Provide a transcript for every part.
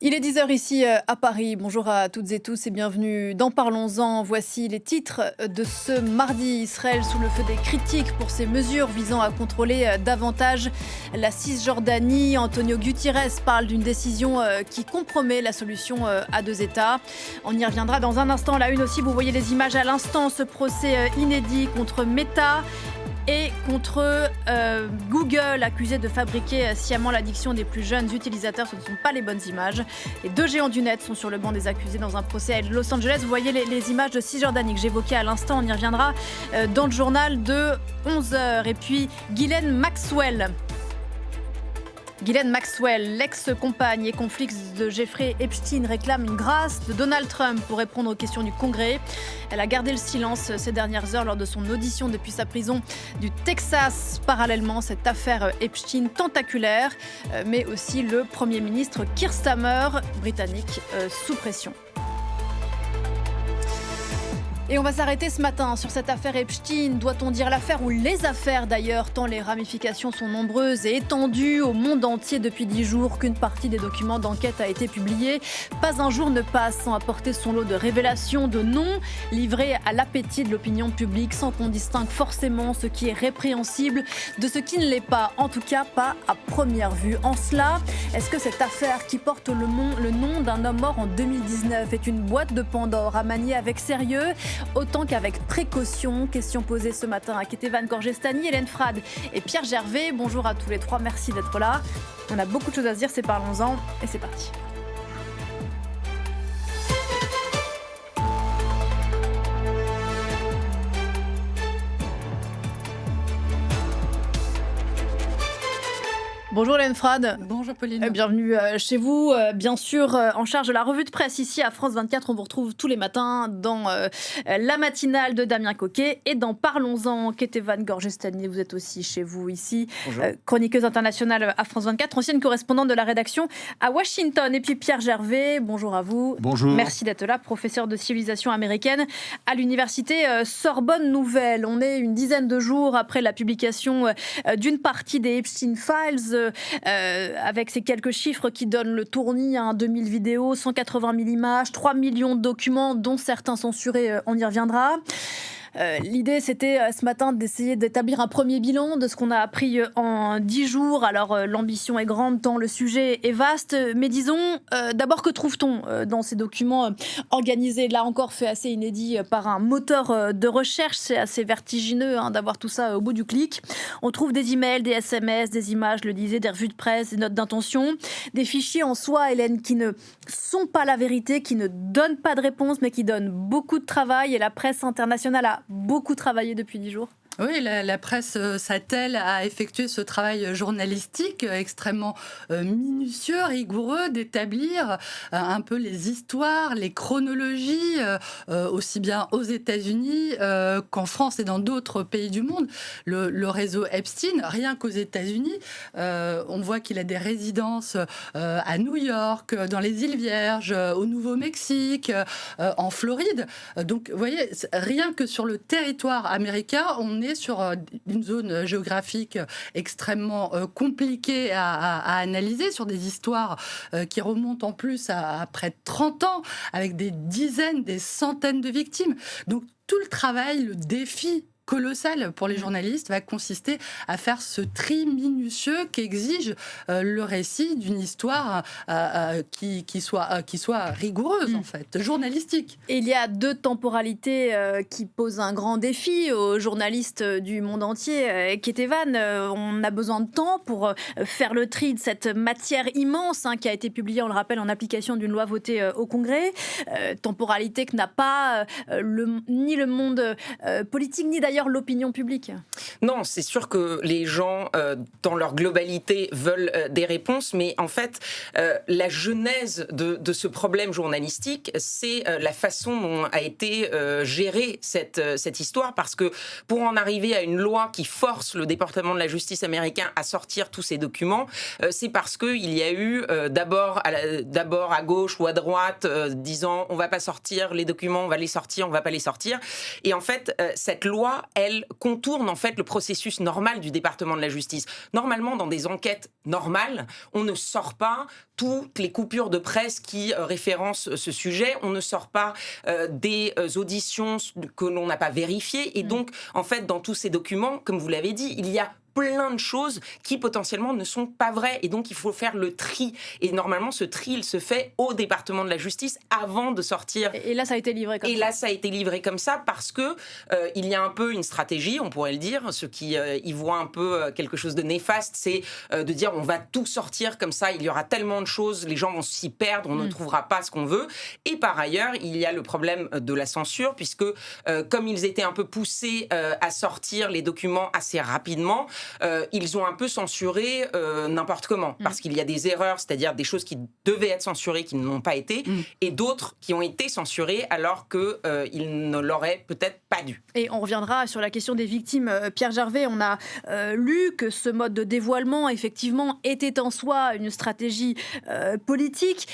Il est 10 heures ici à Paris. Bonjour à toutes et tous et bienvenue dans Parlons-en. Voici les titres de ce mardi. Israël sous le feu des critiques pour ses mesures visant à contrôler davantage la Cisjordanie. Antonio Guterres parle d'une décision qui compromet la solution à deux États. On y reviendra dans un instant. La une aussi, vous voyez les images à l'instant. Ce procès inédit contre Meta et contre Google, accusé de fabriquer sciemment l'addiction des plus jeunes utilisateurs. Ce ne sont pas les bonnes images. Les deux géants du net sont sur le banc des accusés dans un procès à Los Angeles. Vous voyez les images de Cisjordanie que j'évoquais à l'instant. On y reviendra dans le journal de 11h. Et puis Ghislaine Maxwell, l'ex-compagne et complice de Jeffrey Epstein, réclame une grâce de Donald Trump pour répondre aux questions du Congrès. Elle a gardé le silence ces dernières heures lors de son audition depuis sa prison du Texas. Parallèlement, cette affaire Epstein tentaculaire, mais aussi le Premier ministre Keir Starmer, britannique, sous pression. Et on va s'arrêter ce matin sur cette affaire Epstein. Doit-on dire l'affaire ou les affaires d'ailleurs, tant les ramifications sont nombreuses et étendues au monde entier depuis 10 jours qu'une partie des documents d'enquête a été publiée. Pas un jour ne passe sans apporter son lot de révélations, de noms livrés à l'appétit de l'opinion publique, sans qu'on distingue forcément ce qui est répréhensible de ce qui ne l'est pas, en tout cas pas à première vue. En cela, est-ce que cette affaire qui porte le nom d'un homme mort en 2019 est une boîte de Pandore à manier avec sérieux autant qu'avec précaution? Question posée ce matin à Ketevan Gorgestani, Hélène Frade et Pierre Gervais. Bonjour à tous les trois, merci d'être là. On a beaucoup de choses à se dire, c'est Parlons-en et c'est parti. Bonjour Hélène Frade. Bonjour Pauline. Bienvenue chez vous. Bien sûr, en charge de la revue de presse ici à France 24. On vous retrouve tous les matins dans la matinale de Damien Coquet et dans Parlons-en. Ketevan Gorgestani, vous êtes aussi chez vous ici. Chroniqueuse internationale à France 24, ancienne correspondante de la rédaction à Washington. Et puis Pierre Gervais, bonjour à vous. Bonjour. Merci d'être là, professeur de civilisation américaine à l'université Sorbonne Nouvelle. On est une dizaine de jours après la publication d'une partie des Epstein Files, avec ces quelques chiffres qui donnent le tournis, 2000 vidéos, 180 000 images, 3 millions de documents, dont certains censurés, on y reviendra. L'idée, c'était ce matin d'essayer d'établir un premier bilan de ce qu'on a appris en 10 jours. Alors, l'ambition est grande tant le sujet est vaste. Mais disons, d'abord, que trouve-t-on dans ces documents organisés, là encore fait assez inédit par un moteur de recherche? C'est assez vertigineux d'avoir tout ça au bout du clic. On trouve des emails, des SMS, des images, je le disais, des revues de presse, des notes d'intention, des fichiers en soi, Hélène, qui ne sont pas la vérité, qui ne donnent pas de réponse, mais qui donnent beaucoup de travail. Et la presse internationale a beaucoup travaillé depuis 10 jours. Oui, la presse s'attelle à effectuer ce travail journalistique extrêmement minutieux, rigoureux, d'établir un peu les histoires, les chronologies, aussi bien aux États-Unis qu'en France et dans d'autres pays du monde. Le réseau Epstein, rien qu'aux États-Unis, on voit qu'il a des résidences à New York, dans les îles Vierges, au Nouveau-Mexique, en Floride. Donc, vous voyez, rien que sur le territoire américain, on est sur une zone géographique extrêmement compliquée à analyser, sur des histoires qui remontent en plus à près de 30 ans, avec des dizaines, des centaines de victimes. Donc tout le travail, le défi colossal pour les journalistes va consister à faire ce tri minutieux qu'exige le récit d'une histoire qui soit rigoureuse, en fait, journalistique. Et il y a deux temporalités qui posent un grand défi aux journalistes du monde entier. Ketevan, on a besoin de temps pour faire le tri de cette matière immense qui a été publiée, on le rappelle, en application d'une loi votée au Congrès. Temporalité que n'a pas ni le monde politique, ni d'ailleurs l'opinion publique. Non, c'est sûr que les gens, dans leur globalité, veulent des réponses, mais en fait, la genèse de ce problème journalistique, c'est la façon dont a été gérée cette histoire, parce que pour en arriver à une loi qui force le département de la justice américain à sortir tous ces documents, c'est parce qu'il y a eu d'abord à gauche ou à droite disant on va pas sortir les documents, on va les sortir, on va pas les sortir, et en fait cette loi loi, elle contourne en fait le processus normal du département de la justice. Normalement, dans des enquêtes normales, on ne sort pas toutes les coupures de presse qui référencent ce sujet, on ne sort pas des auditions que l'on n'a pas vérifiées, et donc, en fait, dans tous ces documents, comme vous l'avez dit, il y a plein de choses qui potentiellement ne sont pas vraies, et donc il faut faire le tri, et normalement ce tri il se fait au département de la justice avant de sortir. Et là ça a été livré comme ça. Et là ça a été livré comme ça parce que il y a un peu une stratégie, on pourrait le dire, ceux qui y voient un peu quelque chose de néfaste, c'est de dire on va tout sortir comme ça, il y aura tellement de choses, les gens vont s'y perdre, on ne trouvera pas ce qu'on veut. Et par ailleurs il y a le problème de la censure, puisque comme ils étaient un peu poussés à sortir les documents assez rapidement, ils ont un peu censuré n'importe comment, parce qu'il y a des erreurs, c'est-à-dire des choses qui devaient être censurées qui ne l'ont pas été, et d'autres qui ont été censurées alors qu'ils ne l'auraient peut-être pas dû. Et on reviendra sur la question des victimes. Pierre Gervais, on a lu que ce mode de dévoilement, effectivement, était en soi une stratégie politique.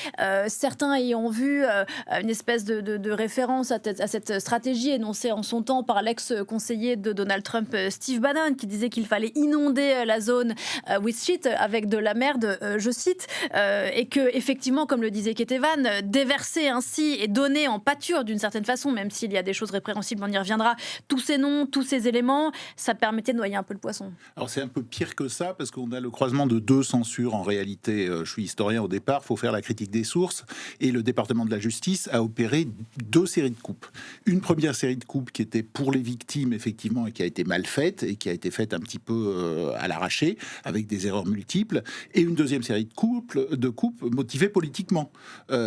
Certains ayant vu une espèce de référence à cette stratégie énoncée en son temps par l'ex-conseiller de Donald Trump, Steve Bannon, qui disait qu'il fallait inonder la zone with shit avec de la merde, je cite, et que effectivement, comme le disait Ketevan, déverser ainsi et donner en pâture d'une certaine façon, même s'il y a des choses répréhensibles, on y reviendra, tous ces noms, tous ces éléments, ça permettait de noyer un peu le poisson. Alors c'est un peu pire que ça, parce qu'on a le croisement de deux censures en réalité. Je suis historien au départ, il faut faire la critique des sources, et le département de la justice a opéré deux séries de coupes. Une première série de coupes qui était pour les victimes, effectivement, et qui a été mal faite, et qui a été faite un petit peu à l'arraché, avec des erreurs multiples, et une deuxième série de coupes motivées politiquement.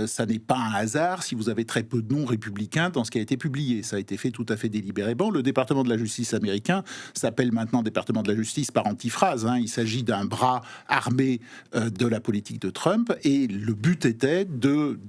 Ça n'est pas un hasard si vous avez très peu de noms républicains dans ce qui a été publié. Ça a été fait tout à fait délibérément. Le département de la justice américain s'appelle maintenant département de la justice par antiphrase. Il s'agit d'un bras armé de la politique de Trump, et le but était de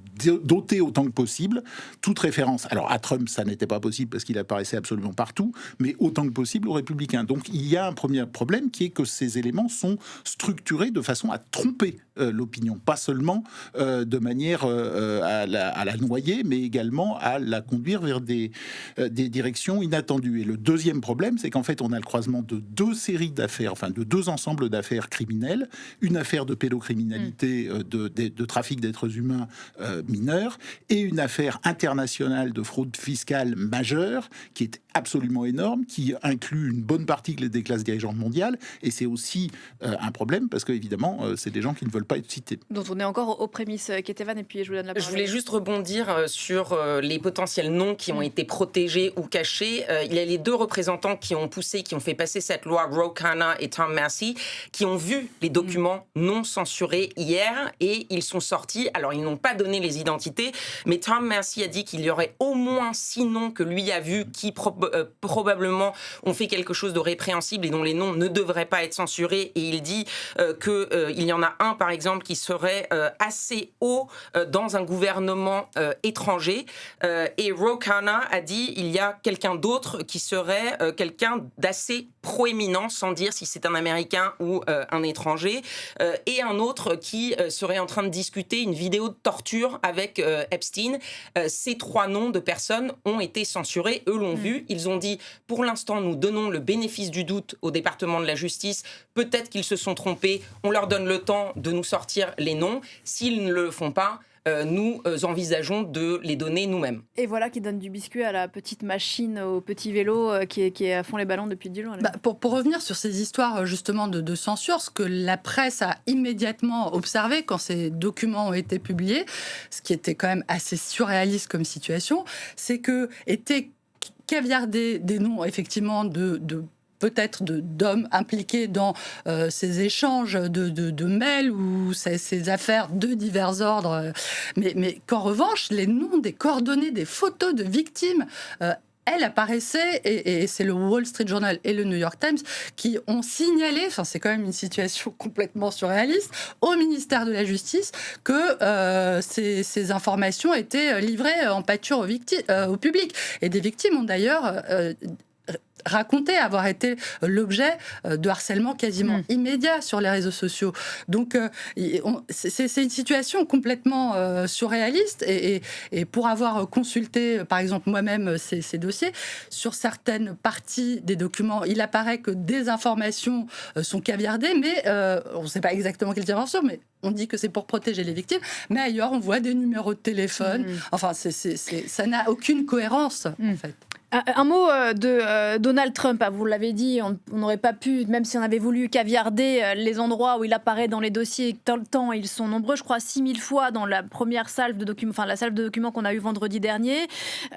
doter autant que possible toute référence. Alors à Trump, ça n'était pas possible parce qu'il apparaissait absolument partout, mais autant que possible aux républicains. Donc il y a un premier problème qui est que ces éléments sont structurés de façon à tromper l'opinion, pas seulement de manière à la noyer, mais également à la conduire vers des directions inattendues. Et le deuxième problème, c'est qu'en fait, on a le croisement de deux séries d'affaires, enfin de deux ensembles d'affaires criminelles, une affaire de pédocriminalité, de trafic d'êtres humains mineurs, et une affaire internationale de fraude fiscale majeure, qui est absolument énorme, qui inclut une bonne partie des classes dirigeantes mondiales, et c'est aussi un problème, parce que évidemment, c'est des gens qui ne veulent pas être cités. Donc on est encore aux prémices, Ketevan, et puis je vous donne la parole. Je voulais juste rebondir sur les potentiels noms qui ont été protégés ou cachés. Il y a les deux représentants qui ont fait passer cette loi, Ro Khanna et Tom Massie, qui ont vu les documents non censurés hier, et ils sont sortis. Alors, ils n'ont pas donné les identités, mais Tom Massie a dit qu'il y aurait au moins 6 noms que lui a vus qui probablement ont fait quelque chose de répréhensible et dont les noms ne devraient pas être censurés. Et il dit qu'il y en a un, par exemple, qui serait assez haut dans un gouvernement étranger. Et Ro Khanna a dit il y a quelqu'un d'autre qui serait quelqu'un d'assez proéminent, sans dire si c'est un Américain ou un étranger, et un autre qui serait en train de discuter une vidéo de torture avec Epstein. Ces 3 noms de personnes ont été censurés, eux l'ont vu, ils ont dit pour l'instant nous donnons le bénéfice du doute au département de la justice, peut-être qu'ils se sont trompés, on leur donne le temps de nous sortir les noms, s'ils ne le font pas, nous envisageons de les donner nous-mêmes. Et voilà qui donne du biscuit à la petite machine, au petit vélo qui est à fond les ballons depuis 10 jours. Pour revenir sur ces histoires justement de censure, ce que la presse a immédiatement observé quand ces documents ont été publiés, ce qui était quand même assez surréaliste comme situation, c'est que étaient caviardés des noms effectivement peut-être d'hommes impliqués dans ces échanges de mails ou ces affaires de divers ordres, mais qu'en revanche, les noms, des coordonnées, des photos de victimes, elles apparaissaient, et c'est le Wall Street Journal et le New York Times qui ont signalé, enfin c'est quand même une situation complètement surréaliste, au ministère de la Justice que ces informations étaient livrées en pâture au public. Et des victimes ont d'ailleurs raconté avoir été l'objet de harcèlement quasiment immédiat sur les réseaux sociaux. Donc, c'est une situation complètement surréaliste. Et pour avoir consulté, par exemple, moi-même ces dossiers, sur certaines parties des documents, il apparaît que des informations sont caviardées, mais on ne sait pas exactement quelles informations, mais on dit que c'est pour protéger les victimes. Mais ailleurs, on voit des numéros de téléphone. Enfin, ça n'a aucune cohérence, en fait. Un mot de Donald Trump, vous l'avez dit, on n'aurait pas pu, même si on avait voulu caviarder les endroits où il apparaît dans les dossiers, tant ils sont nombreux, je crois 6000 fois dans la première salve de documents, enfin la salve de documents qu'on a eue vendredi dernier.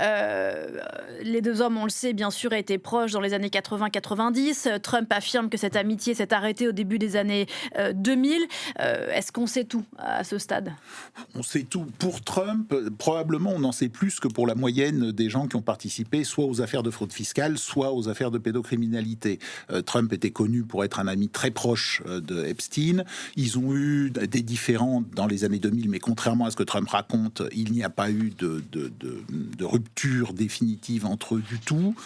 Les deux hommes, on le sait, bien sûr, étaient proches dans les années 80-90. Trump affirme que cette amitié s'est arrêtée au début des années 2000. Est-ce qu'on sait tout à ce stade ? On sait tout. Pour Trump, probablement on en sait plus que pour la moyenne des gens qui ont participé, soit aux affaires de fraude fiscale, soit aux affaires de pédocriminalité. Trump était connu pour être un ami très proche de Epstein. Ils ont eu des différends dans les années 2000, mais contrairement à ce que Trump raconte, il n'y a pas eu de rupture définitive entre eux du tout.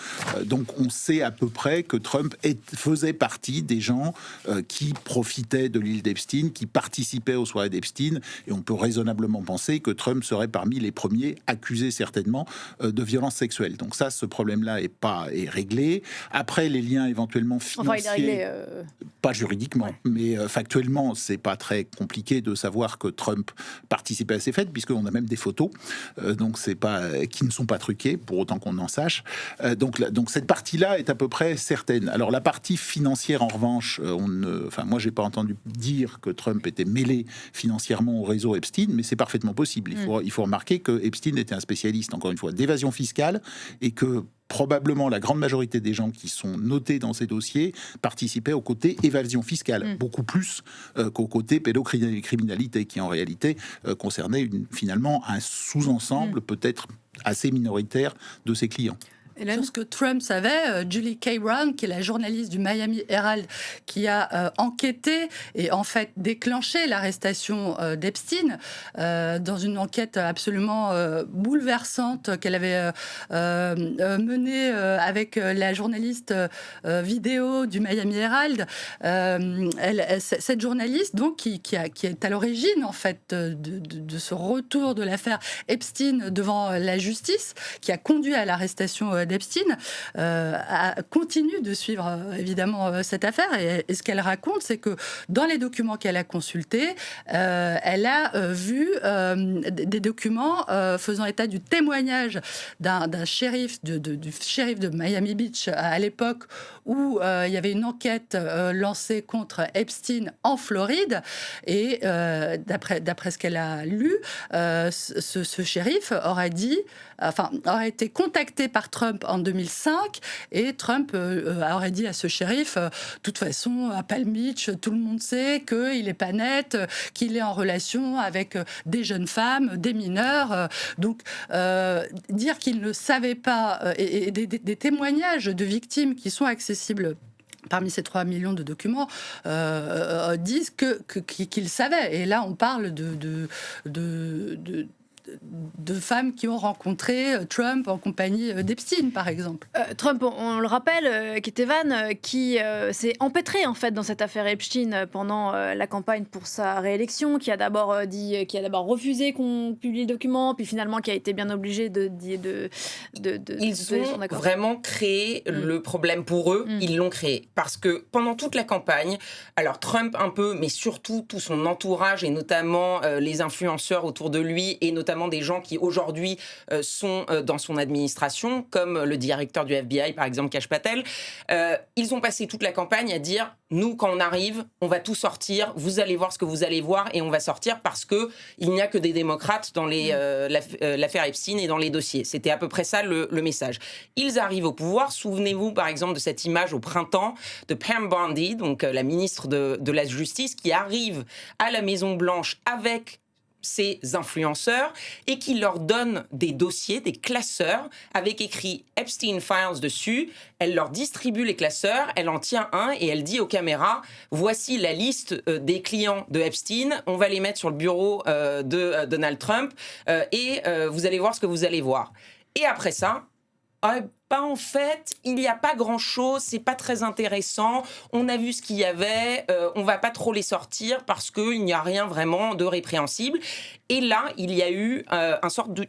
Donc on sait à peu près que Trump faisait partie des gens qui profitaient de l'île d'Epstein, qui participaient aux soirées d'Epstein, et on peut raisonnablement penser que Trump serait parmi les premiers accusés certainement de violences sexuelles. Donc ça, ce problème-là est réglé. Après, les liens éventuellement financiers... Enfin, il est réglé... Pas juridiquement, mais factuellement, c'est pas très compliqué de savoir que Trump participait à ces fêtes, puisqu'on a même des photos, donc c'est pas qui ne sont pas truquées, pour autant qu'on en sache. Donc cette partie-là est à peu près certaine. Alors la partie financière, en revanche, moi j'ai pas entendu dire que Trump était mêlé financièrement au réseau Epstein, mais c'est parfaitement possible. Il faut remarquer que Epstein était un spécialiste, encore une fois, d'évasion fiscale, et que probablement la grande majorité des gens qui sont notés dans ces dossiers participaient au côté évasion fiscale, beaucoup plus qu'au côté pédocriminalité, qui en réalité concernait finalement un sous-ensemble peut-être assez minoritaire de ses clients. Sur ce que Trump savait, Julie K. Brown, qui est la journaliste du Miami Herald, qui a enquêté et en fait déclenché l'arrestation d'Epstein dans une enquête absolument bouleversante qu'elle avait menée avec la journaliste vidéo du Miami Herald. Cette journaliste, donc, qui est à l'origine en fait de ce retour de l'affaire Epstein devant la justice, qui a conduit à l'arrestation d'Epstein, continue de suivre évidemment cette affaire, et ce qu'elle raconte, c'est que dans les documents qu'elle a consultés, elle a vu des documents faisant état du témoignage d'un shérif, du shérif de Miami Beach à l'époque où il y avait une enquête lancée contre Epstein en Floride, et d'après ce qu'elle a lu, ce shérif aurait été contacté par Trump en 2005, et Trump aurait dit à ce shérif, de toute façon, à Palm Beach, tout le monde sait qu'il n'est pas net, qu'il est en relation avec des jeunes femmes, des mineurs. Donc, dire qu'il ne savait pas, et des témoignages de victimes qui sont accessibles parmi ces 3 millions de documents, disent qu'ils savaient. Et là, on parle de femmes qui ont rencontré Trump en compagnie d'Epstein, par exemple. Trump, on le rappelle, Ketevan, qui s'est empêtré en fait dans cette affaire Epstein pendant la campagne pour sa réélection, qui a d'abord refusé qu'on publie le document, puis finalement qui a été bien obligé de Ils ont vraiment créé le problème pour eux. Ils l'ont créé parce que pendant toute la campagne, alors Trump un peu, mais surtout tout son entourage et notamment les influenceurs autour de lui, et notamment des gens qui aujourd'hui sont dans son administration, comme le directeur du FBI, par exemple, Kash Patel. Ils ont passé toute la campagne à dire « Nous, quand on arrive, on va tout sortir, vous allez voir ce que vous allez voir, et on va sortir parce qu'il n'y a que des démocrates dans l'affaire Epstein et dans les dossiers. » C'était à peu près ça le message. Ils arrivent au pouvoir. Souvenez-vous, par exemple, de cette image au printemps de Pam Bondi, donc la ministre de la Justice, qui arrive à la Maison-Blanche avec ces influenceurs et qui leur donne des dossiers, des classeurs avec écrit Epstein Files dessus. Elle leur distribue les classeurs, elle en tient un et elle dit aux caméras « Voici la liste des clients de Epstein, on va les mettre sur le bureau de Donald Trump et vous allez voir ce que vous allez voir. » Et après ça, bah en fait, il n'y a pas grand-chose, c'est pas très intéressant, on a vu ce qu'il y avait, on va pas trop les sortir parce qu'il n'y a rien vraiment de répréhensible. Et là, il y a eu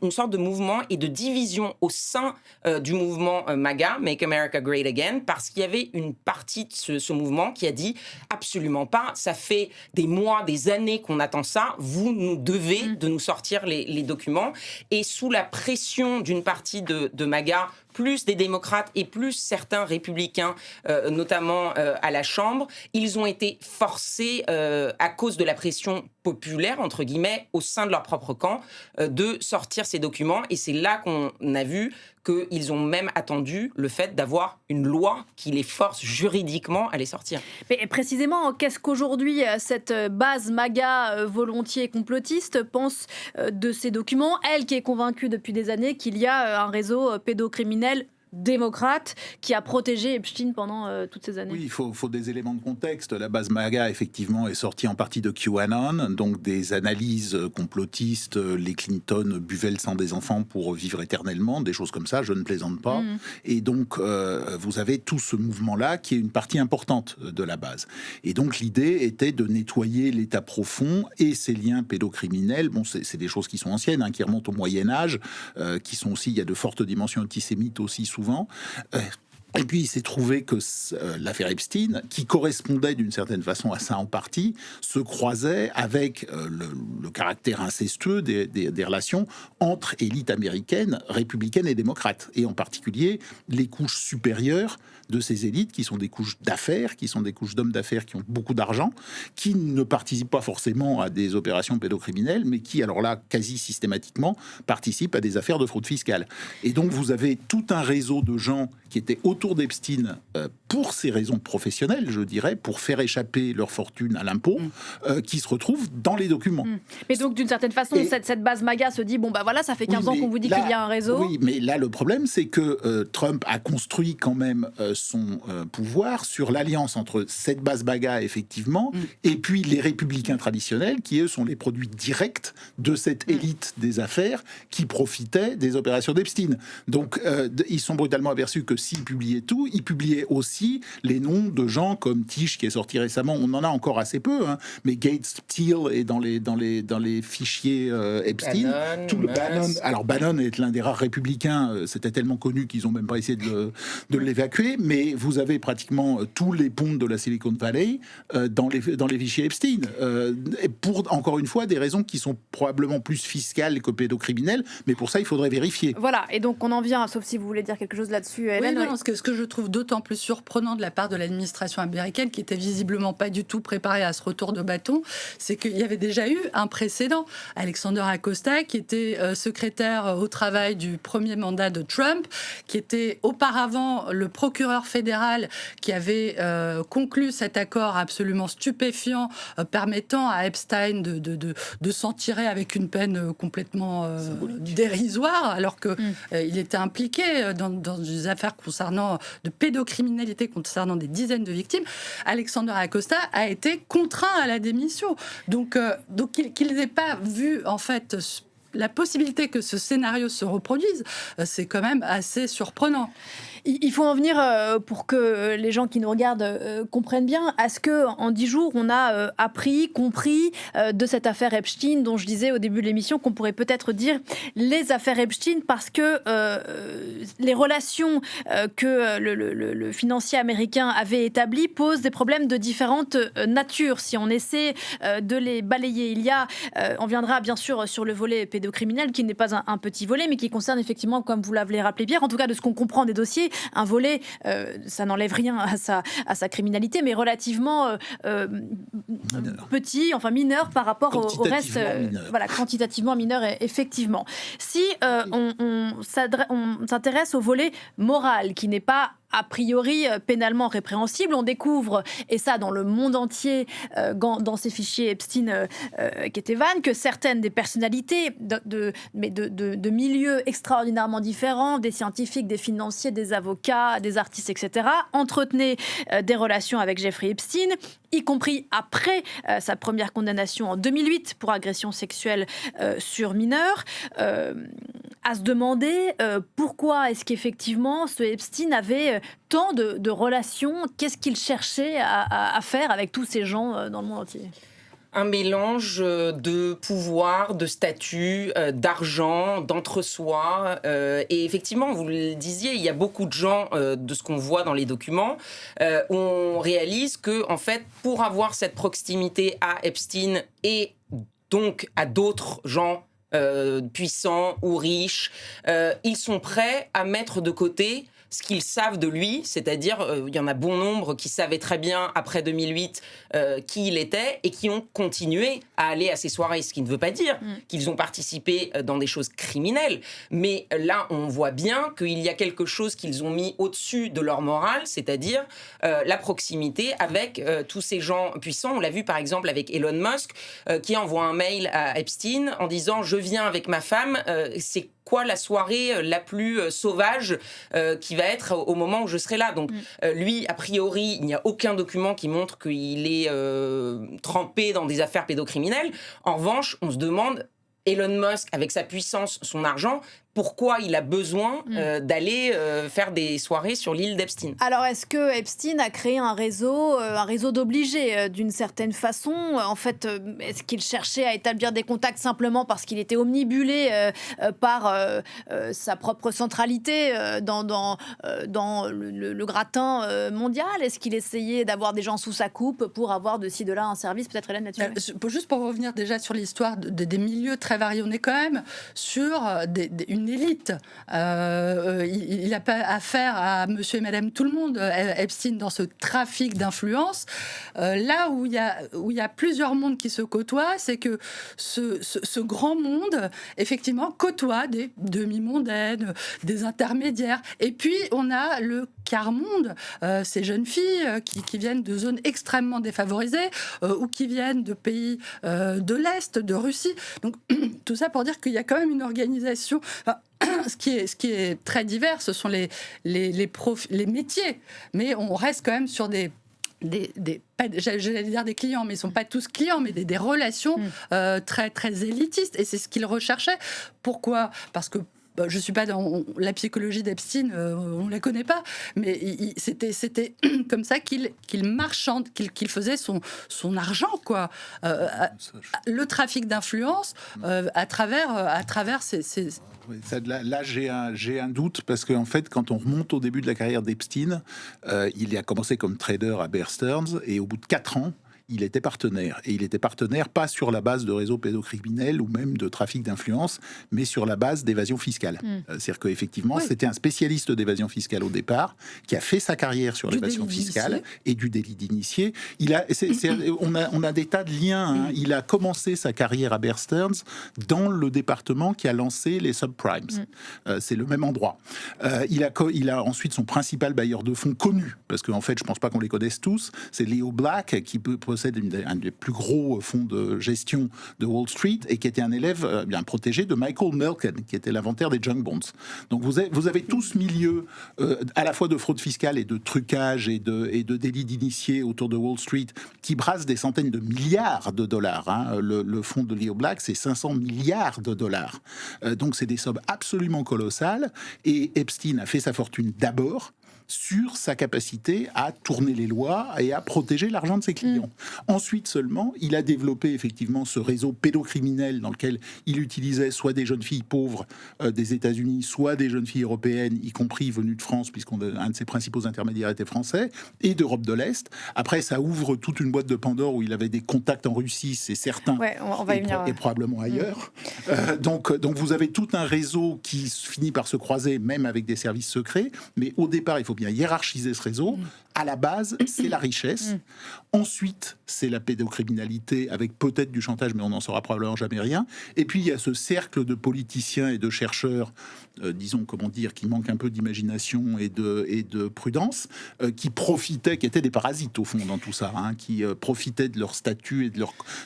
une sorte de mouvement et de division au sein du mouvement MAGA, Make America Great Again, parce qu'il y avait une partie de ce mouvement qui a dit absolument pas, ça fait des mois, des années qu'on attend ça, vous nous devez de nous sortir les documents. Et sous la pression d'une partie de MAGA, plus des démocrates et plus certains républicains, notamment à la Chambre, ils ont été forcés, à cause de la pression populaire, entre guillemets, au sein de leur propre camp, de sortir ces documents. Et c'est là qu'on a vu qu'ils ont même attendu le fait d'avoir une loi qui les force juridiquement à les sortir. Mais précisément, qu'est-ce qu'aujourd'hui cette base MAGA volontiers complotiste pense de ces documents, elle qui est convaincue depuis des années qu'il y a un réseau pédocriminel démocrate qui a protégé Epstein pendant toutes ces années. Oui, il faut des éléments de contexte. La base MAGA, effectivement, est sortie en partie de QAnon, donc des analyses complotistes. Les Clinton buvaient le sang des enfants pour vivre éternellement, des choses comme ça, je ne plaisante pas. Et donc, vous avez tout ce mouvement-là qui est une partie importante de la base. Et donc, l'idée était de nettoyer l'État profond et ses liens pédocriminels. Bon, c'est des choses qui sont anciennes, qui remontent au Moyen-Âge, qui sont aussi, il y a de fortes dimensions antisémites aussi souvent. Et puis il s'est trouvé que l'affaire Epstein, qui correspondait d'une certaine façon à ça en partie, se croisait avec le caractère incestueux des relations entre élites américaines, républicaines et démocrates, et en particulier les couches supérieures de ces élites, qui sont des couches d'affaires, qui sont des couches d'hommes d'affaires qui ont beaucoup d'argent, qui ne participent pas forcément à des opérations pédocriminelles, mais qui, alors là, quasi systématiquement, participent à des affaires de fraude fiscale. Et donc vous avez tout un réseau de gens qui étaient autour d'Epstein pour ces raisons professionnelles, je dirais, pour faire échapper leur fortune à l'impôt, qui se retrouvent dans les documents. Mais donc, d'une certaine façon, cette base MAGA se dit, bon, bah voilà, ça fait 15 ans qu'on vous dit qu'il y a un réseau. Oui, mais là, le problème, c'est que Trump a construit quand même son pouvoir sur l'alliance entre cette base MAGA, effectivement, et puis les républicains traditionnels, qui, eux, sont les produits directs de cette élite des affaires qui profitait des opérations d'Epstein. Donc, ils sont brutalement aperçus que s'ils publiaient tout, ils publiaient aussi les noms de gens comme Tish, qui est sorti récemment. On en a encore assez peu, mais Gates, Steele est dans les fichiers Epstein. Bannon, Tout le Bannon. Alors Bannon est l'un des rares républicains. C'était tellement connu qu'ils ont même pas essayé de l'évacuer. Mais vous avez pratiquement tous les pontes de la Silicon Valley dans les fichiers Epstein. Et pour encore une fois des raisons qui sont probablement plus fiscales que pédocriminelles. Mais pour ça, il faudrait vérifier. Voilà. Et donc on en vient, sauf si vous voulez dire quelque chose là-dessus, Hélène. Oui, non, ce que je trouve d'autant plus surprenant de la part de l'administration américaine, qui était visiblement pas du tout préparée à ce retour de bâton, c'est qu'il y avait déjà eu un précédent. Alexander Acosta, qui était secrétaire au travail du premier mandat de Trump, qui était auparavant le procureur fédéral qui avait conclu cet accord absolument stupéfiant permettant à Epstein de s'en tirer avec une peine complètement dérisoire, alors qu'il était impliqué dans des affaires de pédocriminalité concernant des dizaines de victimes. Alexander Acosta a été contraint à la démission. Donc qu'il n'ait pas vu, en fait, la possibilité que ce scénario se reproduise, c'est quand même assez surprenant. Il faut en venir, pour que les gens qui nous regardent comprennent bien, à ce qu'en 10 jours, on a compris de cette affaire Epstein, dont je disais au début de l'émission qu'on pourrait peut-être dire les affaires Epstein, parce que les relations que le financier américain avait établies posent des problèmes de différentes natures. Si on essaie de les balayer, on viendra bien sûr sur le volet pédocriminel, qui n'est pas un petit volet, mais qui concerne effectivement, comme vous l'avez rappelé Pierre, en tout cas de ce qu'on comprend des dossiers, un volet, ça n'enlève rien à sa criminalité, mais relativement petit, enfin mineur par rapport au reste, quantitativement mineur, effectivement. Si on s'intéresse au volet moral, qui n'est pas a priori pénalement répréhensible, on découvre, et ça dans le monde entier, dans ces fichiers Epstein Ketevan, que certaines des personnalités de milieux extraordinairement différents, des scientifiques, des financiers, des avocats, des artistes, etc., entretenaient des relations avec Jeffrey Epstein, y compris après sa première condamnation en 2008 pour agression sexuelle sur mineurs. à se demander pourquoi est-ce qu'effectivement ce Epstein avait tant de relations, qu'est-ce qu'il cherchait à faire avec tous ces gens dans le monde entier? Un mélange de pouvoir, de statut, d'argent, d'entre-soi. Et effectivement, vous le disiez, il y a beaucoup de gens, de ce qu'on voit dans les documents, où on réalise que, en fait, pour avoir cette proximité à Epstein et donc à d'autres gens puissants ou riches, ils sont prêts à mettre de côté ce qu'ils savent de lui, c'est-à-dire il y en a bon nombre qui savaient très bien après 2008 qui il était et qui ont continué à aller à ces soirées, ce qui ne veut pas dire qu'ils ont participé dans des choses criminelles, mais là on voit bien qu'il y a quelque chose qu'ils ont mis au-dessus de leur morale, c'est-à-dire la proximité avec tous ces gens puissants. On l'a vu par exemple avec Elon Musk qui envoie un mail à Epstein en disant « Je viens avec ma femme, c'est quoi la soirée la plus sauvage qui va être au moment où je serai là ?» Donc lui, a priori, il n'y a aucun document qui montre qu'il est trempé dans des affaires pédocriminelles. En revanche, on se demande, Elon Musk, avec sa puissance, son argent, pourquoi il a besoin d'aller faire des soirées sur l'île d'Epstein. Alors, est-ce que Epstein a créé un réseau d'obligés d'une certaine façon? En fait, est-ce qu'il cherchait à établir des contacts simplement parce qu'il était omnibulé par sa propre centralité dans le gratin mondial? Est-ce qu'il essayait d'avoir des gens sous sa coupe pour avoir de ci, de là un service? Peut-être Hélène là-dessus. Juste pour revenir déjà sur l'histoire des milieux très variés, on est quand même sur une élite. Il n'a pas affaire à monsieur et madame tout le monde, Epstein, dans ce trafic d'influence. Là où il y a plusieurs mondes qui se côtoient, c'est que ce grand monde, effectivement, côtoie des demi-mondaines, des intermédiaires. Et puis, on a le quart-monde, ces jeunes filles qui viennent de zones extrêmement défavorisées ou qui viennent de pays de l'Est, de Russie. Donc, tout ça pour dire qu'il y a quand même une organisation. Ce qui est très divers, ce sont les métiers, mais on reste quand même sur j'allais dire des clients, mais ils ne sont pas tous clients, mais des relations très, très élitistes. Et c'est ce qu'ils recherchaient. Pourquoi ? Parce que je ne suis pas dans la psychologie d'Epstein, on ne la connaît pas, mais c'était comme ça qu'il marchande, qu'il faisait son argent, quoi. Le trafic d'influence à travers ces... Oui, là, j'ai un doute parce qu'en fait, quand on remonte au début de la carrière d'Epstein, il a commencé comme trader à Bear Stearns et au bout de 4 ans, il était partenaire. Et il était partenaire pas sur la base de réseaux pédocriminels ou même de trafic d'influence, mais sur la base d'évasion fiscale. C'est-à-dire qu'effectivement, c'était un spécialiste d'évasion fiscale au départ, qui a fait sa carrière sur l'évasion fiscale et du délit d'initié. On a des tas de liens. Il a commencé sa carrière à Bear Stearns dans le département qui a lancé les subprimes. C'est le même endroit. Il a ensuite son principal bailleur de fonds connu, parce qu'en fait, je ne pense pas qu'on les connaisse tous, c'est Leo Black, qui possède un des plus gros fonds de gestion de Wall Street et qui était un élève bien protégé de Michael Milken, qui était l'inventeur des junk bonds. Donc vous avez tout ce milieu à la fois de fraude fiscale et de trucage et de délits d'initiés autour de Wall Street qui brasse des centaines de milliards de dollars. Le fonds de Leo Black, c'est 500 milliards de dollars. Donc c'est des sommes absolument colossales et Epstein a fait sa fortune d'abord sur sa capacité à tourner les lois et à protéger l'argent de ses clients. Ensuite seulement, il a développé effectivement ce réseau pédocriminel dans lequel il utilisait soit des jeunes filles pauvres des États-Unis, soit des jeunes filles européennes, y compris venues de France, puisqu'un de ses principaux intermédiaires était français, et d'Europe de l'Est. Après, ça ouvre toute une boîte de Pandore où il avait des contacts en Russie, c'est certain, on va y venir, et probablement ailleurs. Donc vous avez tout un réseau qui finit par se croiser, même avec des services secrets, mais au départ, il faut bien hiérarchiser ce réseau. À la base, c'est la richesse. Ensuite, c'est la pédocriminalité avec peut-être du chantage, mais on n'en saura probablement jamais rien. Et puis, il y a ce cercle de politiciens et de chercheurs, disons, comment dire, qui manquent un peu d'imagination et de prudence, qui étaient des parasites, au fond, dans tout ça, qui profitaient de leur statut et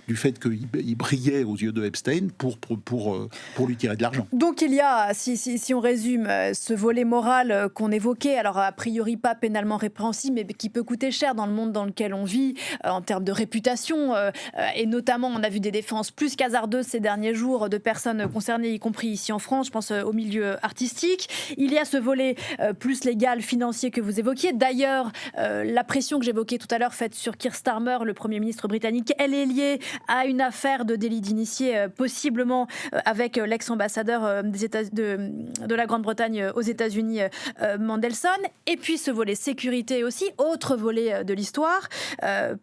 du fait qu'ils brillaient aux yeux de Epstein pour lui tirer de l'argent. Donc, il y a, si on résume, ce volet moral qu'on évoquait, alors a priori pas pénalement répréhensible, mais qui peut coûter cher dans le monde dans lequel on vit, en termes de réputation. Et notamment, on a vu des défenses plus qu'hasardeuses ces derniers jours de personnes concernées, y compris ici en France, je pense au milieu artistique. Il y a ce volet plus légal, financier que vous évoquiez. D'ailleurs, la pression que j'évoquais tout à l'heure faite sur Keir Starmer, le Premier ministre britannique, elle est liée à une affaire de délit d'initié, possiblement avec l'ex-ambassadeur de la Grande-Bretagne aux États-Unis, Mandelson. Et puis ce volet sécurité aussi, autre volet de l'histoire,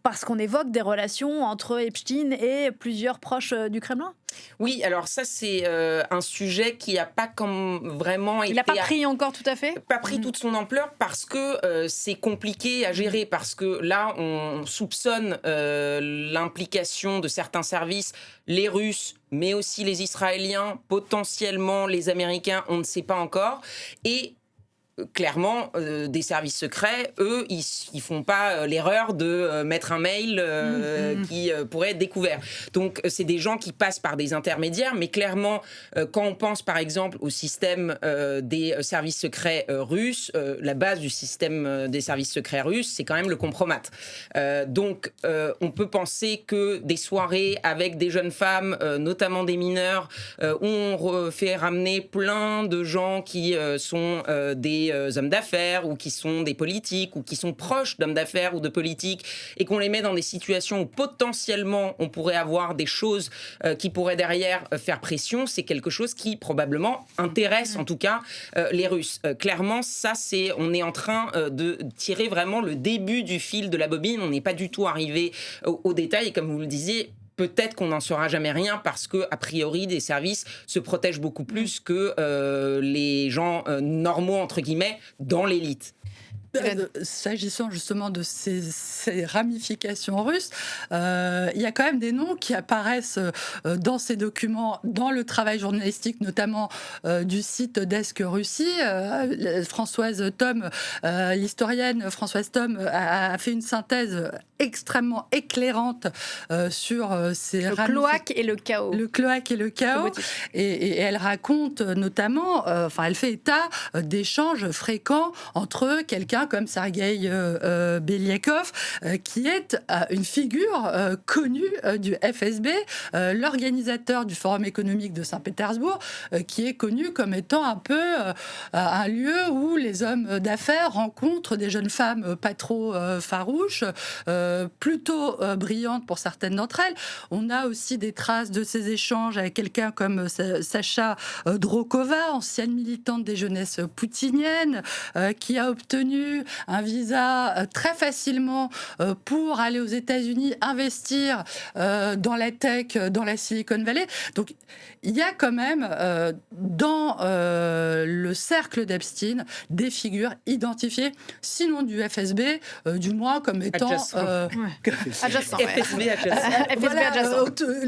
parce qu'on évoque des relations entre Epstein et plusieurs proches du Kremlin. Oui, alors ça c'est un sujet qui n'a pas vraiment été... Il n'a pas pris encore tout à fait ? Pas pris toute son ampleur parce que c'est compliqué à gérer, parce que là on soupçonne l'implication de certains services, les Russes, mais aussi les Israéliens, potentiellement les Américains, on ne sait pas encore. Et clairement, des services secrets, eux, ils font pas l'erreur de mettre un mail qui pourrait être découvert. Donc, c'est des gens qui passent par des intermédiaires, mais clairement, quand on pense par exemple au système des services secrets russes, la base du système des services secrets russes, c'est quand même le compromat. Donc, on peut penser que des soirées avec des jeunes femmes, notamment des mineurs, où on fait ramener plein de gens qui sont des hommes d'affaires ou qui sont des politiques ou qui sont proches d'hommes d'affaires ou de politiques, et qu'on les met dans des situations où potentiellement on pourrait avoir des choses qui pourraient derrière faire pression, c'est quelque chose qui probablement intéresse en tout cas les Russes. Clairement, on est en train de tirer vraiment le début du fil de la bobine, on n'est pas du tout arrivé au détail, et comme vous le disiez, peut-être qu'on n'en saura jamais rien parce que, a priori, des services se protègent beaucoup plus que les gens normaux, entre guillemets, dans l'élite. S'agissant justement de ces ramifications russes, il y a quand même des noms qui apparaissent dans ces documents, dans le travail journalistique, notamment du site Desk Russie. Françoise Thom, l'historienne Françoise Thom, a fait une synthèse extrêmement éclairante sur ces le cloaque et le chaos. Le cloaque et le chaos. Et elle raconte notamment, elle fait état d'échanges fréquents entre quelqu'un comme Sergueï Beliakov, qui est une figure connue du FSB, l'organisateur du Forum économique de Saint-Pétersbourg, qui est connu comme étant un peu un lieu où les hommes d'affaires rencontrent des jeunes femmes pas trop farouches, plutôt brillantes pour certaines d'entre elles. On a aussi des traces de ces échanges avec quelqu'un comme Sacha Drokova, ancienne militante des jeunesses poutiniennes, qui a obtenu un visa très facilement pour aller aux États-Unis investir dans la tech, dans la Silicon Valley. Donc, il y a quand même dans le cercle d'Epstein des figures identifiées, sinon du FSB, du moins comme étant adjacent. FSB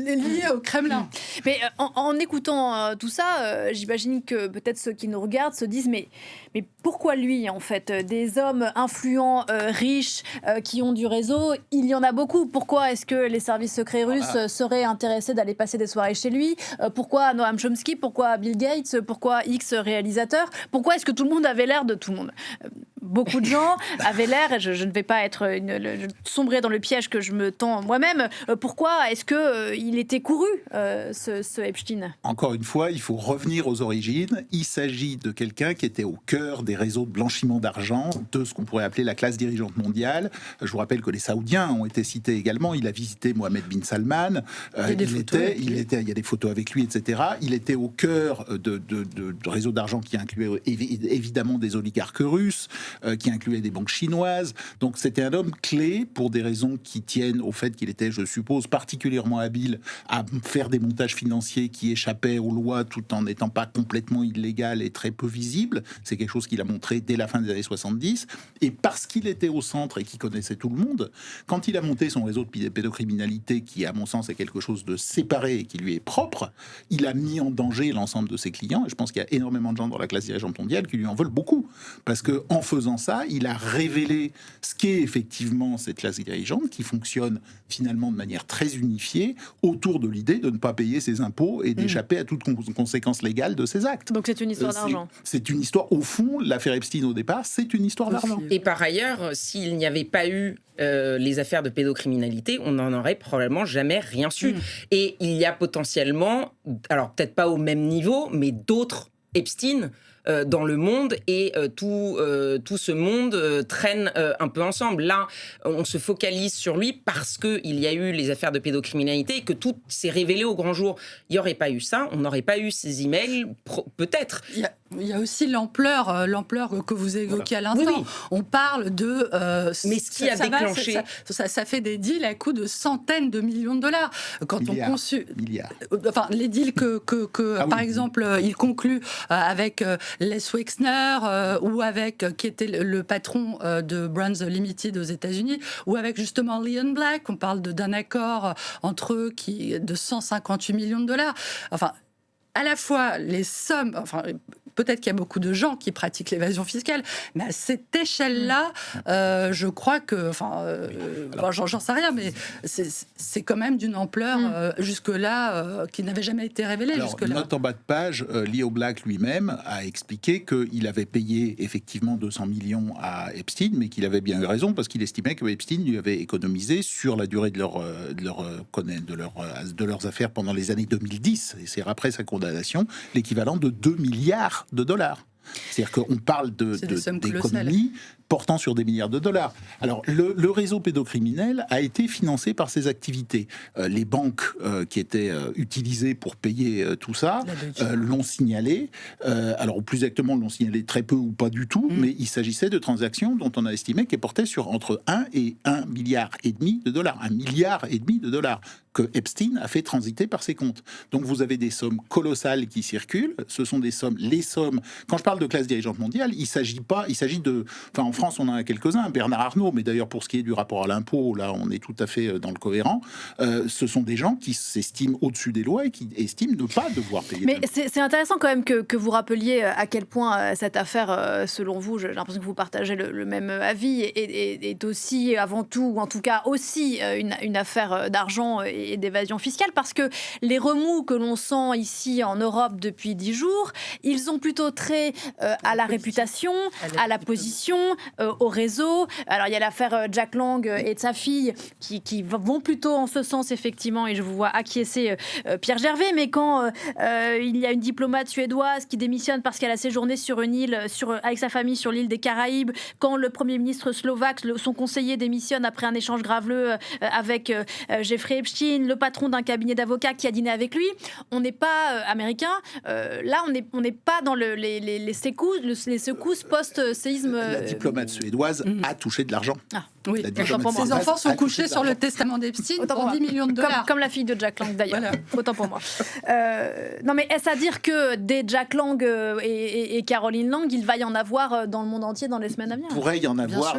liés au Kremlin. Mais en écoutant tout ça, j'imagine que peut-être ceux qui nous regardent se disent mais pourquoi lui, en fait, des hommes influents, riches, qui ont du réseau, il y en a beaucoup. Pourquoi est-ce que les services secrets russes seraient intéressés d'aller passer des soirées chez lui ? Pourquoi Noam Chomsky ? Pourquoi Bill Gates ? Pourquoi X réalisateur ? Pourquoi est-ce que tout le monde avait l'air de tout le monde ? Beaucoup de gens avaient l'air, et je ne vais pas sombrer dans le piège que je me tends moi-même, pourquoi est-ce qu'il était couru, ce Epstein ? Encore une fois, il faut revenir aux origines. Il s'agit de quelqu'un qui était au cœur des réseaux de blanchiment d'argent, de ce qu'on pourrait appeler la classe dirigeante mondiale. Je vous rappelle que les Saoudiens ont été cités également. Il a visité Mohammed bin Salman. Il y a des photos avec lui, etc. Il était au cœur de réseaux d'argent qui incluaient évidemment des oligarques russes, qui incluait des banques chinoises. Donc c'était un homme clé pour des raisons qui tiennent au fait qu'il était, je suppose, particulièrement habile à faire des montages financiers qui échappaient aux lois tout en n'étant pas complètement illégal et très peu visible. C'est quelque chose qu'il a montré dès la fin des années 70. Et parce qu'il était au centre et qu'il connaissait tout le monde, quand il a monté son réseau de pédocriminalité, qui à mon sens est quelque chose de séparé et qui lui est propre, il a mis en danger l'ensemble de ses clients. Et je pense qu'il y a énormément de gens dans la classe dirigeante mondiale qui lui en veulent beaucoup. Parce qu'en faisant faisant ça, il a révélé ce qu'est effectivement cette classe dirigeante qui fonctionne finalement de manière très unifiée autour de l'idée de ne pas payer ses impôts et d'échapper à toute conséquence légale de ses actes. Donc c'est une histoire d'argent. C'est une histoire, au fond, l'affaire Epstein au départ, c'est une histoire d'argent. Et par ailleurs, s'il n'y avait pas eu les affaires de pédocriminalité, on n'en aurait probablement jamais rien su. Et il y a potentiellement, alors peut-être pas au même niveau, mais d'autres Epstein dans le monde, et tout ce monde traîne un peu ensemble. Là, on se focalise sur lui parce qu'il y a eu les affaires de pédocriminalité et que tout s'est révélé au grand jour. Il n'y aurait pas eu ça, on n'aurait pas eu ces emails, peut-être. Il y a aussi l'ampleur que vous évoquiez à l'instant. Oui. On parle de... mais ce qui a déclenché... Ça fait des deals à coût de centaines de millions de dollars. Quand Milliards. Enfin, les deals que par exemple, il conclut avec Les Wexner ou avec qui était le patron de Brands Limited aux États-Unis, ou avec justement Leon Black. On parle d'un accord entre eux de 158 millions de dollars. Enfin, à la fois les sommes... Enfin, peut-être qu'il y a beaucoup de gens qui pratiquent l'évasion fiscale, mais à cette échelle-là, je crois que... j'en sais rien, mais c'est quand même d'une ampleur jusque-là qui n'avait jamais été révélée. Jusque-là. Note en bas de page, Leo Black lui-même a expliqué qu'il avait payé effectivement 200 millions à Epstein, mais qu'il avait bien eu raison parce qu'il estimait que Epstein lui avait économisé sur la durée de leurs affaires pendant les années 2010, et c'est après sa condamnation, l'équivalent de 2 milliards de dollars. C'est-à-dire qu'on parle d'économies portant sur des milliards de dollars. Alors, le réseau pédocriminel a été financé par ses activités. Les banques qui étaient utilisées pour payer tout ça l'ont signalé. Alors, plus exactement, l'ont signalé très peu ou pas du tout, mais il s'agissait de transactions dont on a estimé qu'elles portaient sur entre 1 et 1,5 milliard de dollars. 1,5 milliard de dollars que Epstein a fait transiter par ses comptes. Donc, vous avez des sommes colossales qui circulent. Ce sont les sommes... Quand je parle de classe dirigeante mondiale, il s'agit de... Enfin, en France, on en a quelques-uns, Bernard Arnault, mais d'ailleurs, pour ce qui est du rapport à l'impôt, là, on est tout à fait dans le cohérent. Ce sont des gens qui s'estiment au-dessus des lois et qui estiment ne pas devoir payer. Mais c'est intéressant quand même que vous rappeliez à quel point cette affaire, selon vous, j'ai l'impression que vous partagez le même avis, est aussi, avant tout, ou en tout cas aussi, une affaire d'argent et d'évasion fiscale, parce que les remous que l'on sent ici en Europe depuis 10 jours, ils ont plutôt trait à la réputation, à la position, au réseau. Alors il y a l'affaire Jack Lang et de sa fille qui vont plutôt en ce sens, effectivement, et je vous vois acquiescer Pierre Gervais, mais quand il y a une diplomate suédoise qui démissionne parce qu'elle a séjourné sur une île avec sa famille sur l'île des Caraïbes, quand le Premier ministre slovaque, son conseiller, démissionne après un échange graveleux avec Jeffrey Epstein, le patron d'un cabinet d'avocats qui a dîné avec lui, on n'est pas américain. Là, on n'est pas dans les secousses post-séisme. La diplomate suédoise a touché de l'argent. Oui. Ses enfants sont couchés sur le testament d'Epstein pour 10 millions de dollars. Comme la fille de Jack Lang, d'ailleurs. Voilà. Autant pour moi. Non, mais est-ce à dire que des Jack Lang et Caroline Lang, il va y en avoir dans le monde entier dans les semaines à venir? Il pourrait y en avoir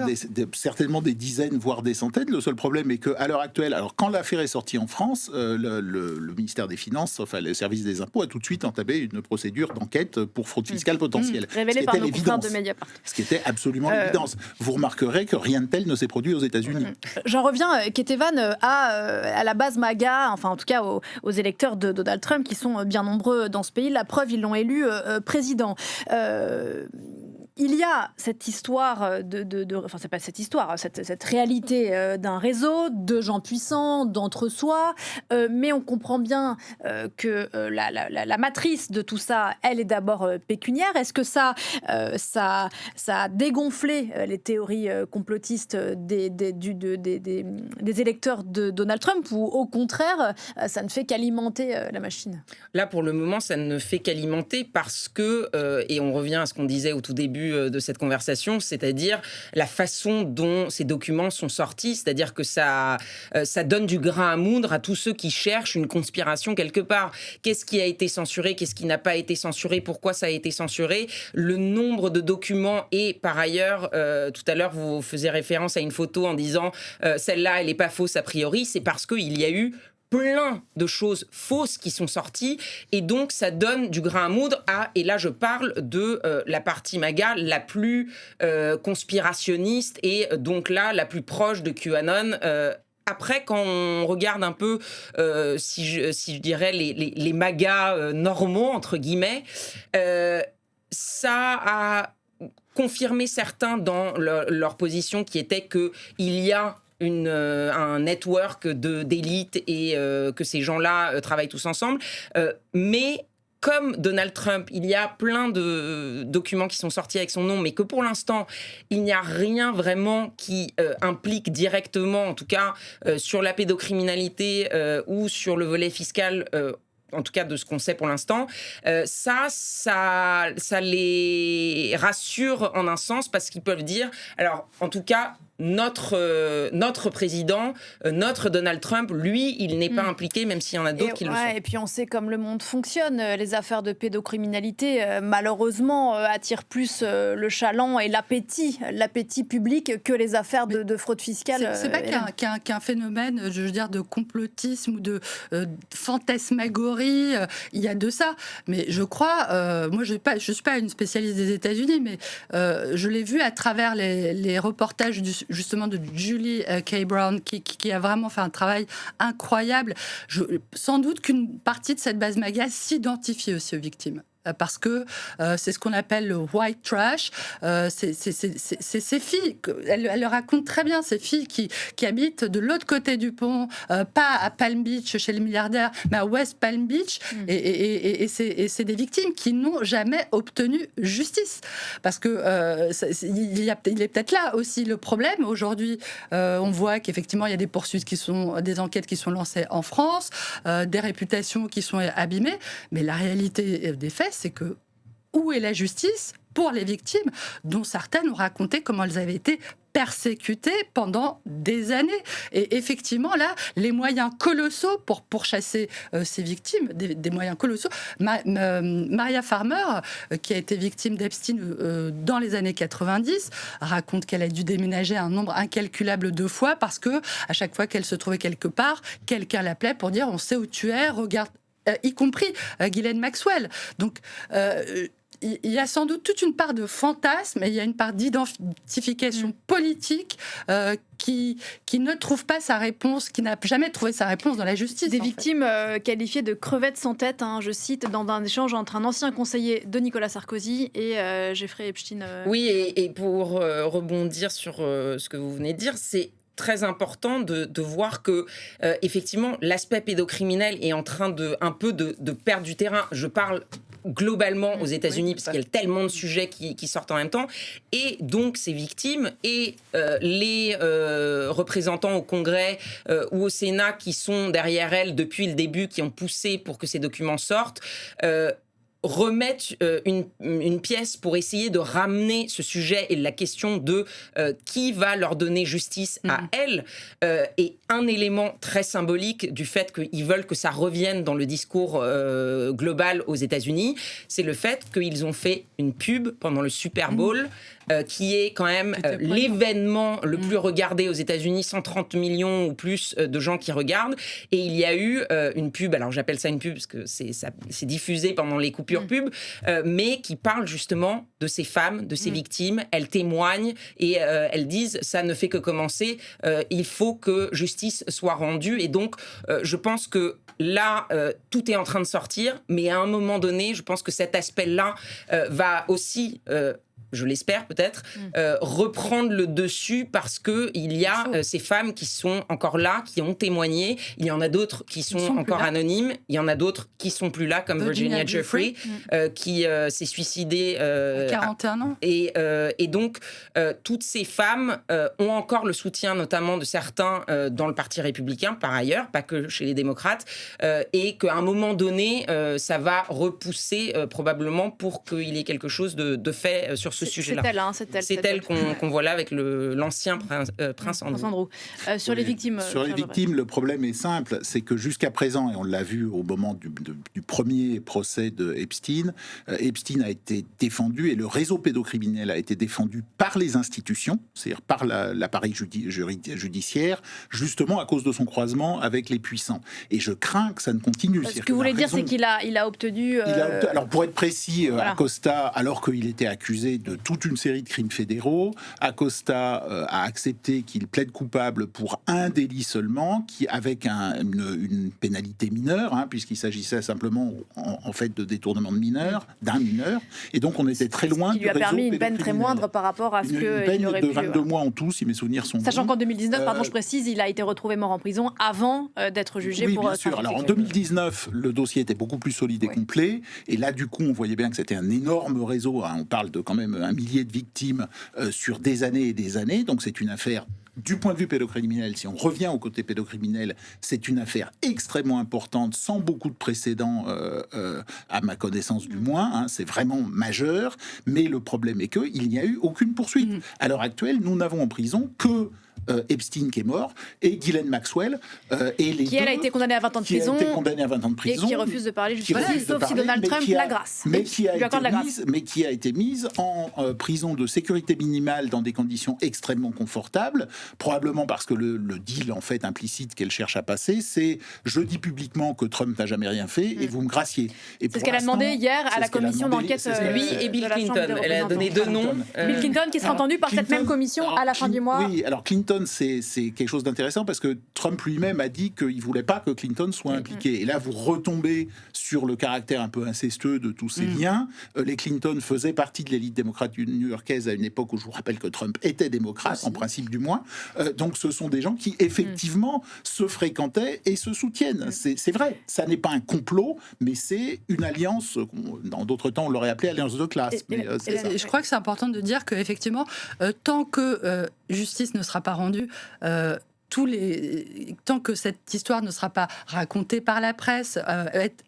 certainement des dizaines, voire des centaines. Le seul problème est qu'à l'heure actuelle, alors quand l'affaire est sortie en France, le ministère des Finances, enfin le service des impôts, a tout de suite entamé une procédure d'enquête pour fraude fiscale potentielle. Révélée par nos confrères de Mediapart. Ce qui était absolument l'évidence. Vous remarquerez que rien de tel ne s'est produit aux États-Unis. J'en reviens, Ketevan, à la base MAGA, enfin en tout cas aux électeurs de Donald Trump qui sont bien nombreux dans ce pays. La preuve, ils l'ont élu président. Il y a cette histoire enfin c'est pas cette histoire, cette réalité d'un réseau, de gens puissants, d'entre-soi, mais on comprend bien que la matrice de tout ça, elle est d'abord pécuniaire. Est-ce que ça a dégonflé les théories complotistes des électeurs de Donald Trump, ou au contraire, ça ne fait qu'alimenter la machine? Là, pour le moment, ça ne fait qu'alimenter parce que, et on revient à ce qu'on disait au tout début de cette conversation, c'est-à-dire la façon dont ces documents sont sortis, c'est-à-dire que ça donne du grain à moudre à tous ceux qui cherchent une conspiration quelque part. Qu'est-ce qui a été censuré, qu'est-ce qui n'a pas été censuré, pourquoi ça a été censuré, le nombre de documents, et par ailleurs, tout à l'heure vous faisiez référence à une photo en disant celle-là elle n'est pas fausse a priori, c'est parce qu'il y a eu plein de choses fausses qui sont sorties, et donc ça donne du grain à moudre et là je parle de la partie MAGA la plus conspirationniste, et donc là la plus proche de QAnon. Après, quand on regarde un peu, si je dirais, les MAGA normaux, entre guillemets, ça a confirmé certains dans leur position, qui était qu'il y a un network d'élite et que ces gens-là travaillent tous ensemble. Mais comme Donald Trump, il y a plein de documents qui sont sortis avec son nom, mais que pour l'instant, il n'y a rien vraiment qui implique directement, en tout cas sur la pédocriminalité ou sur le volet fiscal, en tout cas de ce qu'on sait pour l'instant, ça les rassure en un sens, parce qu'ils peuvent dire, alors en tout cas, notre président, notre Donald Trump, lui, il n'est pas impliqué, même s'il y en a d'autres qui le sont. Et puis on sait comme le monde fonctionne. Les affaires de pédocriminalité, malheureusement, attirent plus le chaland et l'appétit public que les affaires de fraude fiscale. C'est pas qu'un phénomène, je veux dire, de complotisme ou de fantasmagorie. Il y a de ça. Mais je crois, moi je suis pas une spécialiste des États-Unis, mais je l'ai vu à travers les reportages justement de Julie K. Brown, qui a vraiment fait un travail incroyable. Sans doute qu'une partie de cette base MAGA s'identifie aussi aux victimes. Parce que c'est ce qu'on appelle le white trash. C'est ces filles, elle le raconte très bien, ces filles qui habitent de l'autre côté du pont, pas à Palm Beach chez les milliardaires, mais à West Palm Beach. Et c'est des victimes qui n'ont jamais obtenu justice. Parce que il est peut-être là aussi le problème. Aujourd'hui, on voit qu'effectivement, il y a des poursuites des enquêtes qui sont lancées en France, des réputations qui sont abîmées. Mais la réalité des faits, c'est que où est la justice pour les victimes, dont certaines ont raconté comment elles avaient été persécutées pendant des années. Et effectivement, là, les moyens colossaux pour pourchasser ces victimes, des moyens colossaux. Maria Farmer, qui a été victime d'Epstein dans les années 90, raconte qu'elle a dû déménager un nombre incalculable de fois parce que à chaque fois qu'elle se trouvait quelque part, quelqu'un l'appelait pour dire « on sait où tu es, regarde ». Y compris Ghislaine Maxwell. Donc, il y a sans doute toute une part de fantasme, et il y a une part d'identification politique qui ne trouve pas sa réponse, qui n'a jamais trouvé sa réponse dans la justice. Des victimes qualifiées de crevettes sans tête, je cite, dans un échange entre un ancien conseiller de Nicolas Sarkozy et Jeffrey Epstein. Oui, et pour rebondir sur ce que vous venez de dire, c'est très important de voir que effectivement l'aspect pédocriminel est en train un peu de perdre du terrain. Je parle globalement aux États-Unis, parce qu'il y a tellement de sujets qui sortent en même temps, et donc ces victimes et les représentants au Congrès ou au Sénat qui sont derrière elles depuis le début, qui ont poussé pour que ces documents sortent, remettre une pièce pour essayer de ramener ce sujet et la question de qui va leur donner justice à elles est un élément très symbolique du fait qu'ils veulent que ça revienne dans le discours global aux États-Unis. C'est le fait qu'ils ont fait une pub pendant le Super Bowl qui est quand même l'événement le plus regardé aux États-Unis, 130 millions ou plus de gens qui regardent. Et il y a eu une pub, alors j'appelle ça une pub parce que c'est diffusé pendant les coupures pub, mais qui parle justement de ces femmes, de ces victimes. Elles témoignent et elles disent ça ne fait que commencer, il faut que justice soit rendue. Et donc, je pense que là, tout est en train de sortir, mais à un moment donné, je pense que cet aspect-là va aussi... je l'espère peut-être, reprendre le dessus, parce qu'il y a ces femmes qui sont encore là, qui ont témoigné. Il y en a d'autres qui sont encore anonymes. Il y en a d'autres qui sont plus là, comme Virginia Giuffre, qui s'est suicidée à 41 ans. Et donc, toutes ces femmes ont encore le soutien, notamment de certains dans le Parti républicain, par ailleurs, pas que chez les démocrates, et qu'à un moment donné, ça va repousser probablement pour qu'il y ait quelque chose de fait sur ce sujet-là. C'est elle qu'on voit là avec l'ancien prince Andrew. Sur les victimes. Sur les victimes, le problème est simple, c'est que jusqu'à présent, et on l'a vu au moment du premier procès de Epstein, Epstein a été défendu et le réseau pédocriminel a été défendu par les institutions, c'est-à-dire par l'appareil judiciaire, justement à cause de son croisement avec les puissants. Et je crains que ça ne continue. Ce que vous voulez dire, c'est qu'il a obtenu... Alors pour être précis, Acosta, alors qu'il était accusé de toute une série de crimes fédéraux, Acosta a accepté qu'il plaide coupable pour un délit seulement, avec une pénalité mineure, puisqu'il s'agissait simplement en fait de détournement de mineurs, d'un mineur, et donc on était très loin du réseau pédocriminel. Qui lui a permis une peine très moindre par rapport à ce qu'il aurait pu... Une peine de 22 mois en tout, si mes souvenirs sont bons. Sachant qu'en 2019, je précise, il a été retrouvé mort en prison avant d'être jugé pour... Oui, bien sûr. Alors en 2019, le dossier était beaucoup plus solide et complet, et là du coup, on voyait bien que c'était un énorme réseau, on parle de quand même 1 millier de victimes sur des années et des années, donc c'est une affaire... Du point de vue pédocriminel, si on revient au côté pédocriminel, c'est une affaire extrêmement importante, sans beaucoup de précédents, à ma connaissance du moins. C'est vraiment majeur. Mais le problème est qu'il n'y a eu aucune poursuite. À l'heure actuelle, nous n'avons en prison que Epstein qui est mort et Ghislaine Maxwell et les qui elle a été condamnée à 20 ans de prison et qui refuse de parler sauf si Donald Trump la grâce mais qui a été mise en prison de sécurité minimale dans des conditions extrêmement confortables, probablement parce que le deal en fait implicite qu'elle cherche à passer, c'est je dis publiquement que Trump n'a jamais rien fait et vous me graciez. Et c'est ce qu'elle a demandé hier à la commission d'enquête, lui et Bill Clinton. Elle a donné 2 noms. Bill Clinton qui sera entendu par cette même commission à la fin du mois. Oui, alors Clinton, c'est quelque chose d'intéressant parce que Trump lui-même a dit qu'il ne voulait pas que Clinton soit impliqué. Et là, vous retombez sur le caractère un peu incestueux de tous ces liens. Les Clinton faisaient partie de l'élite démocrate new-yorkaise à une époque où je vous rappelle que Trump était démocrate, en principe du moins. Donc ce sont des gens qui, effectivement, se fréquentaient et se soutiennent. C'est vrai, ça n'est pas un complot, mais c'est une alliance, dans d'autres temps, on l'aurait appelé alliance de classe. Je crois que c'est important de dire qu'effectivement, tant que justice ne sera pas rendue, tant que cette histoire ne sera pas racontée par la presse,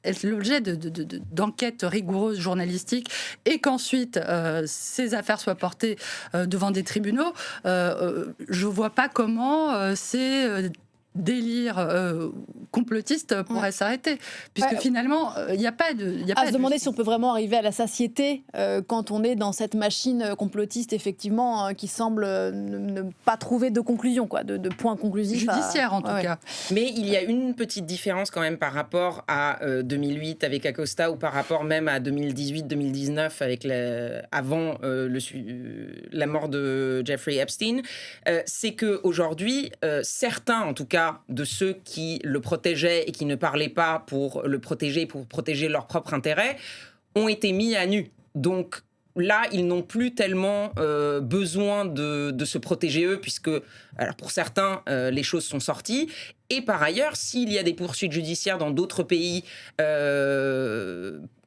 être l'objet d'enquêtes rigoureuses journalistiques, et qu'ensuite ces affaires soient portées devant des tribunaux, je ne vois pas comment ces délire complotiste pourrait s'arrêter, puisque finalement il n'y a pas de... à se demander si on peut vraiment arriver à la satiété quand on est dans cette machine complotiste effectivement qui semble ne pas trouver de conclusion, de point conclusif judiciaire en tout cas. Mais il y a une petite différence quand même par rapport à 2008 avec Acosta, ou par rapport même à 2018-2019 avec avant la mort de Jeffrey Epstein, c'est que aujourd'hui certains en tout cas de ceux qui le protégeaient et qui ne parlaient pas pour le protéger, pour protéger leurs propres intérêts, ont été mis à nu. Donc là, ils n'ont plus tellement besoin de se protéger eux, puisque, alors pour certains, les choses sont sorties. Et par ailleurs, s'il y a des poursuites judiciaires dans d'autres pays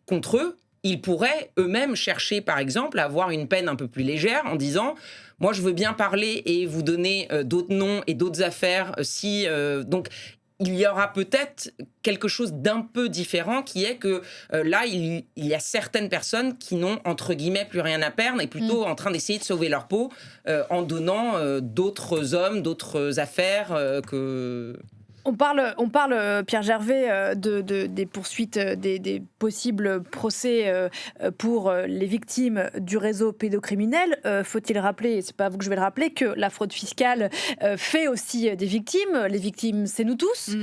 contre eux, ils pourraient eux-mêmes chercher, par exemple, à avoir une peine un peu plus légère en disant « Moi, je veux bien parler et vous donner d'autres noms et d'autres affaires. Donc, il y aura peut-être quelque chose d'un peu différent qui est que là, il y a certaines personnes qui n'ont, entre guillemets, plus rien à perdre et plutôt en train d'essayer de sauver leur peau en donnant d'autres hommes, d'autres affaires que... On parle, Pierre Gervais, des poursuites, des possibles procès pour les victimes du réseau pédocriminel. Faut-il rappeler, et c'est pas à vous que je vais le rappeler, que la fraude fiscale fait aussi des victimes. Les victimes, c'est nous tous,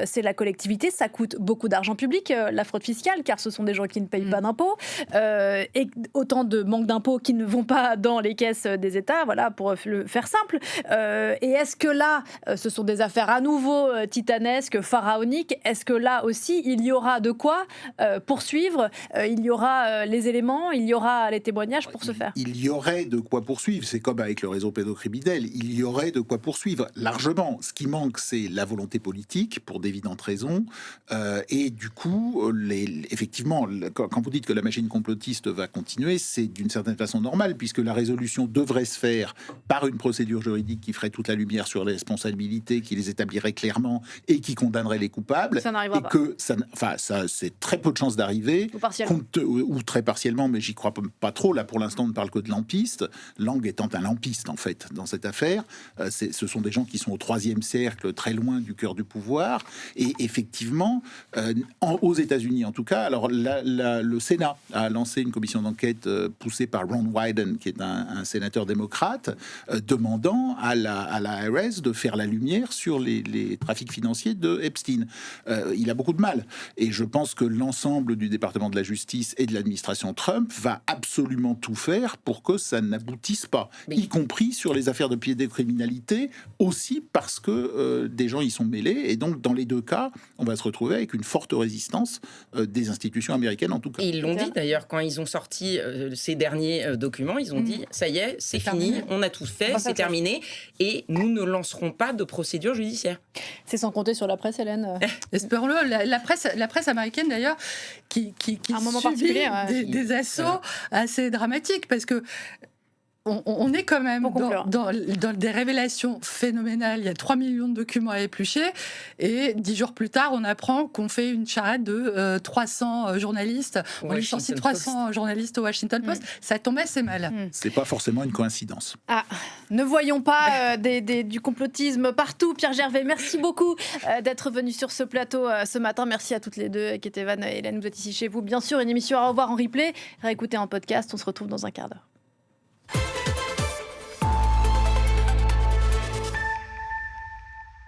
c'est la collectivité. Ça coûte beaucoup d'argent public, la fraude fiscale, car ce sont des gens qui ne payent pas d'impôts. Et autant de manque d'impôts qui ne vont pas dans les caisses des États, voilà, pour le faire simple. Et est-ce que là, ce sont des affaires à nouveau titanesque, pharaonique? Est-ce que là aussi, il y aura de quoi poursuivre? Il y aura les éléments, il y aura les témoignages pour ce faire? Il y aurait de quoi poursuivre. C'est comme avec le réseau pédocriminel. Il y aurait de quoi poursuivre largement. Ce qui manque, c'est la volonté politique, pour d'évidentes raisons. Et du coup, effectivement, quand vous dites que la machine complotiste va continuer, c'est d'une certaine façon normal, puisque la résolution devrait se faire par une procédure juridique qui ferait toute la lumière sur les responsabilités, qui les établirait clairement jugement et qui condamnerait les coupables. Ça n'arrivera et pas. que ça, c'est très peu de chances d'arriver. Ou partiellement. Ou très partiellement, mais j'y crois pas trop. Là, pour l'instant, on ne parle que de lampistes. Lang étant un lampiste, en fait, dans cette affaire. Ce sont des gens qui sont au 3e cercle, très loin du cœur du pouvoir. Et effectivement, aux États-Unis, en tout cas, alors le Sénat a lancé une commission d'enquête poussée par Ron Wyden, qui est un sénateur démocrate, demandant à la IRS de faire la lumière sur les trafics financiers de Epstein. Il a beaucoup de mal. Et je pense que l'ensemble du département de la justice et de l'administration Trump va absolument tout faire pour que ça n'aboutisse pas, y compris sur les affaires de pédocriminalité, aussi parce que des gens y sont mêlés. Et donc, dans les deux cas, on va se retrouver avec une forte résistance des institutions américaines, en tout cas. Et ils l'ont dit d'ailleurs, quand ils ont sorti ces derniers documents, ils ont dit, ça y est, c'est fini, on a tout fait, c'est terminé, et nous ne lancerons pas de procédure judiciaire. C'est sans compter sur la presse, Hélène. Espérons-le. La presse américaine, d'ailleurs, qui un moment subit particulier, des assauts assez dramatiques, parce que on est quand même dans des révélations phénoménales. Il y a 3 millions de documents à éplucher, et 10 jours plus tard, on apprend qu'on fait une charrette de 300 journalistes. On licencie 300 journalistes au Washington Post. Ça tombe assez mal. C'est pas forcément une coïncidence. Ne voyons pas du complotisme partout. Pierre Gervais, merci beaucoup d'être venu sur ce plateau ce matin. Merci à toutes les deux, Ketevan et Hélène, vous êtes ici chez vous. Bien sûr, une émission à revoir en replay, réécouter en podcast. On se retrouve dans un quart d'heure.